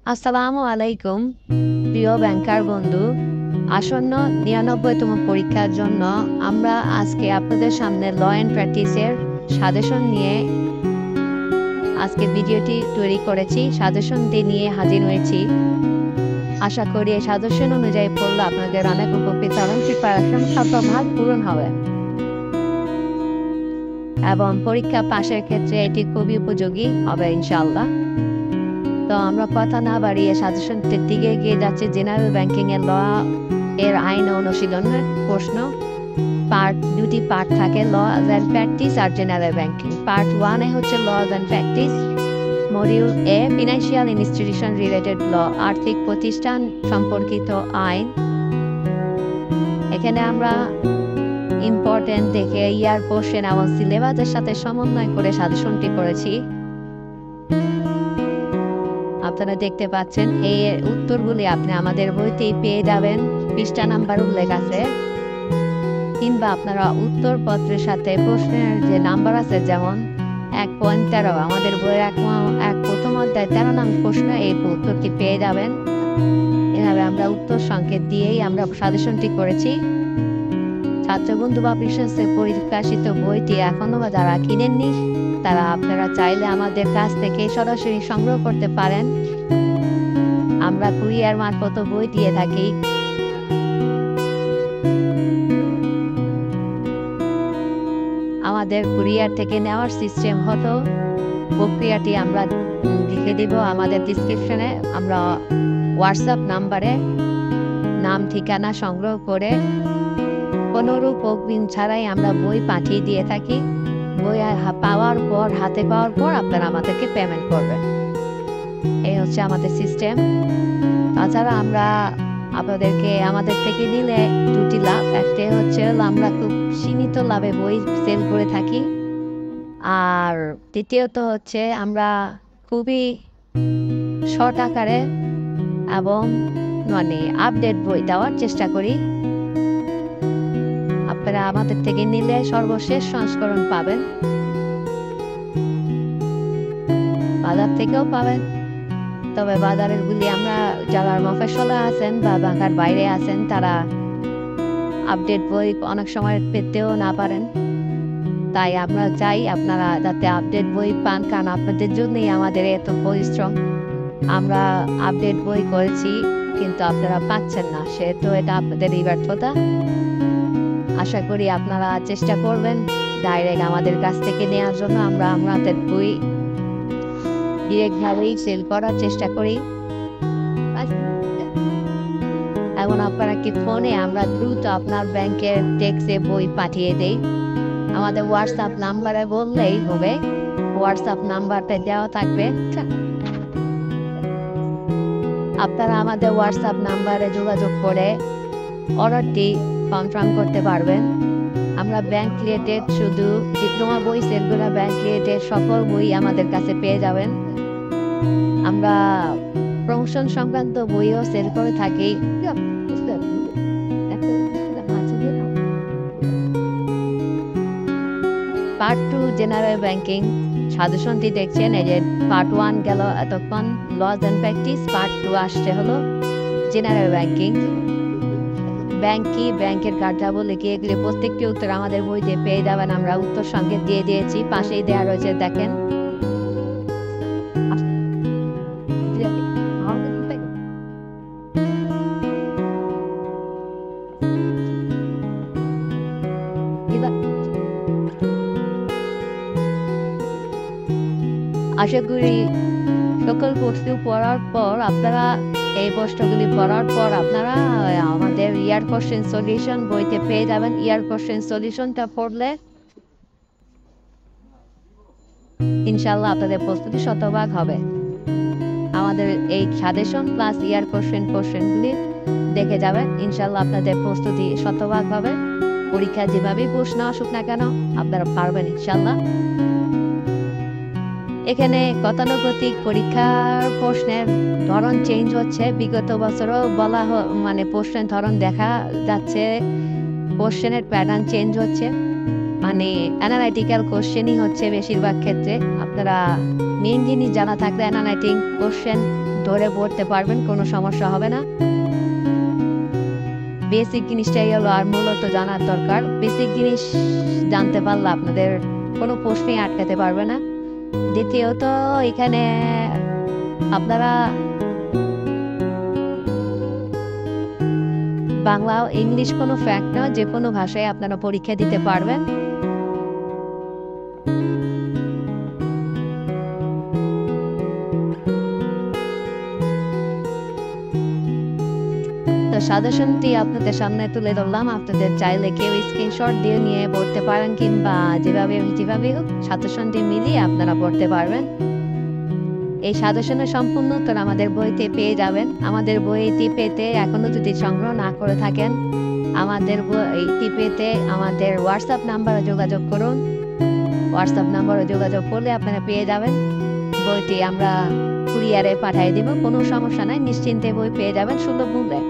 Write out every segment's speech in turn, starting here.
আসসালামু আলাইকুম প্রিয় ব্যাংকার বন্ধু। আসন্ন ৯৯তম পরীক্ষার জন্য আমরা আজকে আপনাদের সামনে ল অ্যান্ড প্র্যাকটিসের সাজেশন নিয়ে আজকে ভিডিওটি তৈরি করেছি। সাজেশনটি নিয়ে হাজির হয়েছি। আশা করি এই সাজেশন অনুযায়ী পড়লে আপনাদের অনেক উপকৃত এবং প্রিপারেশন শতভাগ পূরণ হবে এবং পরীক্ষা পাশের ক্ষেত্রে এটি খুবই উপযোগী হবে ইনশাআল্লাহ। তো আমরা কথা না বাড়িয়ে সাজেশনটির দিকে এগিয়ে যাচ্ছি। জেনারেল ব্যাংকিং এর ল এর আইন অনুশীলনের প্রশ্ন। দুটি পার্ট থাকে, লজ অ্যান্ড প্র্যাকটিস আর জেনারেল ব্যাংকিং। পার্ট 1 হচ্ছে laws and practice. Module A financial institution related law, আর্থিক প্রতিষ্ঠান সম্পর্কিত আইন। এখানে আমরা ইম্পর্টেন্ট দেখে ইয়ার কোশ্চেন এবং সিলেবাসের সাথে সমন্বয় করে সাজেশনটি করেছি। আপনারা দেখতে পাচ্ছেন এই উত্তরগুলি আপনি আমাদের বইতেই পেয়ে যাবেন, পৃষ্ঠা নাম্বার উল্লেখ আছে, কিংবা আপনারা উত্তরপত্রের সাথে প্রশ্নের যে নাম্বার আছে, যেমন 1.13 আমাদের বইয়ের প্রথম অধ্যায় 13 নং প্রশ্ন, এই উত্তরটি পেয়ে যাবেন। এভাবে আমরা উত্তর সংকেত দিয়েই আমরা সাজেশনটি করেছি। ছাত্রবন্ধু বা বিশেষে পরিকাশিত বইটি এখনো বা যারা কিনেননি তারা আপনারা চাইলে আমাদের কাছ থেকে সরাসরি সংগ্রহ করতে পারেন। আমরা কুরিয়ার মারফত বই দিয়ে থাকি। আমাদের কুরিয়ার থেকে নেওয়ার সিস্টেম হতো, প্রক্রিয়াটি আমরা লিখে দিব আমাদের ডিসক্রিপশনে। আমরা হোয়াটসঅ্যাপ নাম্বারে নাম ঠিকানা সংগ্রহ করে কোনোরূপ অগ্রিম ছাড়াই আমরা বই পাঠিয়ে দিয়ে থাকি। বই হাতে পাওয়ার পর আপনারা আমাদেরকে পেমেন্ট করবেন। এই হচ্ছে আমাদের সিস্টেম। তাছাড়া আমরা আপনাদেরকে আমাদের থেকে নিলে দুটি লাভ। একটা হচ্ছে আমরা খুব সীমিত লাভে বই সেল করে থাকি, আর দ্বিতীয়ত হচ্ছে আমরা খুবই শর্ট আকারে এবং আপডেট বই দেওয়ার চেষ্টা করি। আপনারা আমাদের থেকে নিলে সর্বশেষ সংস্করণ পাবেন, বাজার থেকেও পাবেন। তবে বাজারের গুলি আমরা যারা মফস্বলে আছেন বা ঢাকার বাইরে আছেন তারা আপডেট বই অনেক সময় পেতেও না পারেন। তাই আমরা চাই আপনারা যাতে আপডেট বই পান, কারণ আপনাদের জন্যই আমাদের এত পরিশ্রম। আমরা আপডেট বই করেছি কিন্তু আপনারা পাচ্ছেন না, সেহেতু এটা আপনাদেরই ব্যর্থতা। আশা করি আপনারা চেষ্টা করবেন ডাইরেক্ট আমাদের কাছ থেকে নেওয়ার জন্য। আমরা আমাদের বই ডিরেক্টভাবেই সেল করার চেষ্টা করি। এখন আপনারা কি ফোনে আমরা দ্রুত আপনার ব্যাংকের ট্যাক্সে বই পাঠিয়ে দেই। আমাদের হোয়াটসঅ্যাপ নাম্বারে বললেই হবে, হোয়াটসঅ্যাপ নাম্বারটা দেওয়া থাকবে। আপনারা আমাদের হোয়াটসঅ্যাপ নাম্বারে যোগাযোগ করে অর্ডারটি কনফার্ম করতে পারবেন। আমরা ব্যাংক রিলেটেড শুধু ডিপ্লোমা বই সেলগুলো, ব্যাংক রিলেটেড সকল বই আমাদের কাছে পেয়ে যাবেন। আমরা প্রমোশন সংক্রান্ত বইও সেল করে থাকি। পার্ট 2 জেনারেল ব্যাংকিং সাজেশনটি দেখছেন। এই যে পার্ট 1 গেল এতক্ষণ লজ অ্যান্ড প্র্যাকটিস, পার্ট 2 আসছে হলো জেনারেল ব্যাংকিং। ব্যাংক কি, ব্যাংকের কার্যাবলী কি, এগুলি প্রত্যেকটি উত্তর আমাদের বইতে পেয়ে যাবেন। আমরা উত্তর সংকেত দিয়ে দিয়েছি, পাশেই দেওয়া রয়েছে দেখেন। আশা করি সকল প্রশ্ন পড়ার পর আপনারা এই প্রশ্নগুলি পড়ার পর আপনারা আমাদের ইয়ার কোশ্চেন সলিউশন বইতে পেয়ে যাবেন। ইয়ার কোশ্চেন সলিউশনটা পড়লে ইনশাল্লাহ আপনাদের প্রস্তুতি শতভাগ হবে। আমাদের এই সাজেশন প্লাস ইয়ার কোশ্চেনগুলি দেখে যাবেন, ইনশাল্লাহ আপনাদের প্রস্তুতি শতভাগ হবে। পরীক্ষা যেভাবেই প্রশ্ন আসুক না কেন আপনারা পারবেন ইনশাল্লাহ। এখানে গতানুগতিক পরীক্ষার প্রশ্নের ধরন চেঞ্জ হচ্ছে। বিগত বছরও বলা প্রশ্নের ধরন দেখা যাচ্ছে, কোশ্চেনের প্যাটার্ন চেঞ্জ হচ্ছে, অ্যানালাইটিক্যাল কোশ্চেনই হচ্ছে বেশিরভাগ ক্ষেত্রে। আপনারা মেইন জিনিস জানা থাকলে অ্যানালাইটিক কোশ্চেন ধরে পড়তে পারবেন, কোনো সমস্যা হবে না। বেসিক জিনিসটাই হলো আর মূলত জানার দরকার। বেসিক জিনিস জানতে পারলে আপনাদের কোনো প্রশ্নই আটকাতে পারবে না। দ্বিতীয়ত এখানে আপনারা বাংলা ইংলিশ কোনো ফ্যাক্ট না, যে কোনো ভাষায় আপনারা পরীক্ষা দিতে পারবেন। তো সাজেশনটি আপনাদের সামনে তুলে ধরলাম। আপনাদের চাইলে কেউ স্ক্রিনশট দিয়ে নিয়ে পড়তে পারেন, কিংবা যেভাবে হোক সাজেশনটি মিলিয়ে আপনারা পড়তে পারবেন। এই সাজেশনের সম্পূর্ণ উত্তর আমাদের বইতে পেয়ে যাবেন। আমাদের বইটি পেতে এখনও যদি সংগ্রহ না করে থাকেন, আমাদের বইটি পেতে আমাদের হোয়াটসঅ্যাপ নাম্বারে যোগাযোগ করুন। হোয়াটসঅ্যাপ নাম্বারে যোগাযোগ করলে আপনারা পেয়ে যাবেন। বইটি আমরা কুরিয়ারে পাঠিয়ে দেব, কোনো সমস্যা নাই, নিশ্চিন্তে বই পেয়ে যাবেন সুলভ মূল্যে।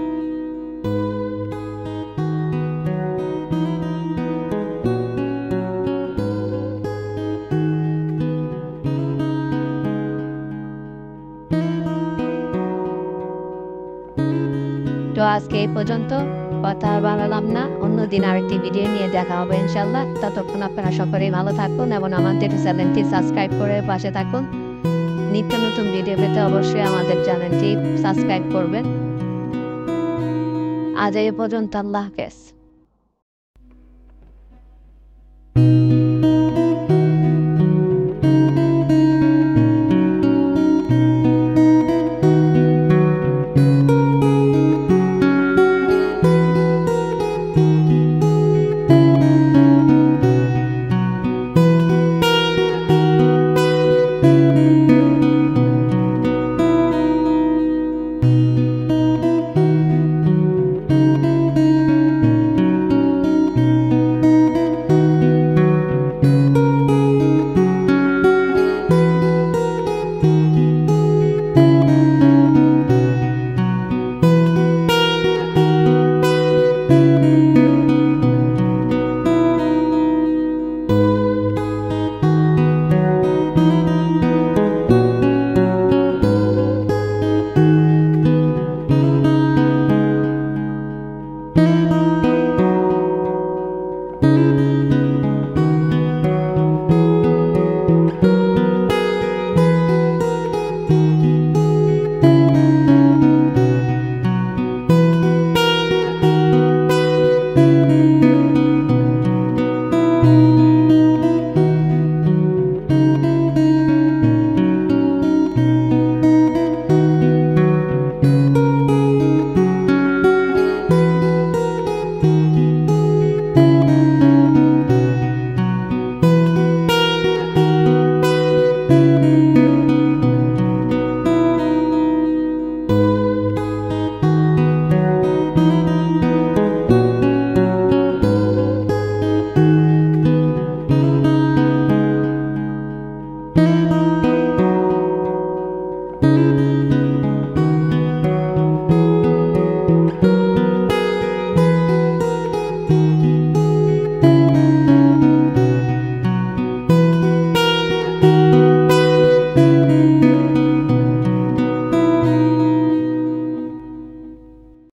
তো আজকে এই পর্যন্ত, কথা আর বাড়ালাম না। অন্যদিন আরেকটি ভিডিও নিয়ে দেখা হবে ইনশাল্লাহ। ততক্ষণ আপনারা সকলেই ভালো থাকুন এবং আমাদের চ্যানেলটি সাবস্ক্রাইব করে পাশে থাকুন। নিত্য নতুন ভিডিও পেতে অবশ্যই আমাদের চ্যানেলটি সাবস্ক্রাইব করবেন। আজ এই পর্যন্ত, আল্লাহ হাফেজ।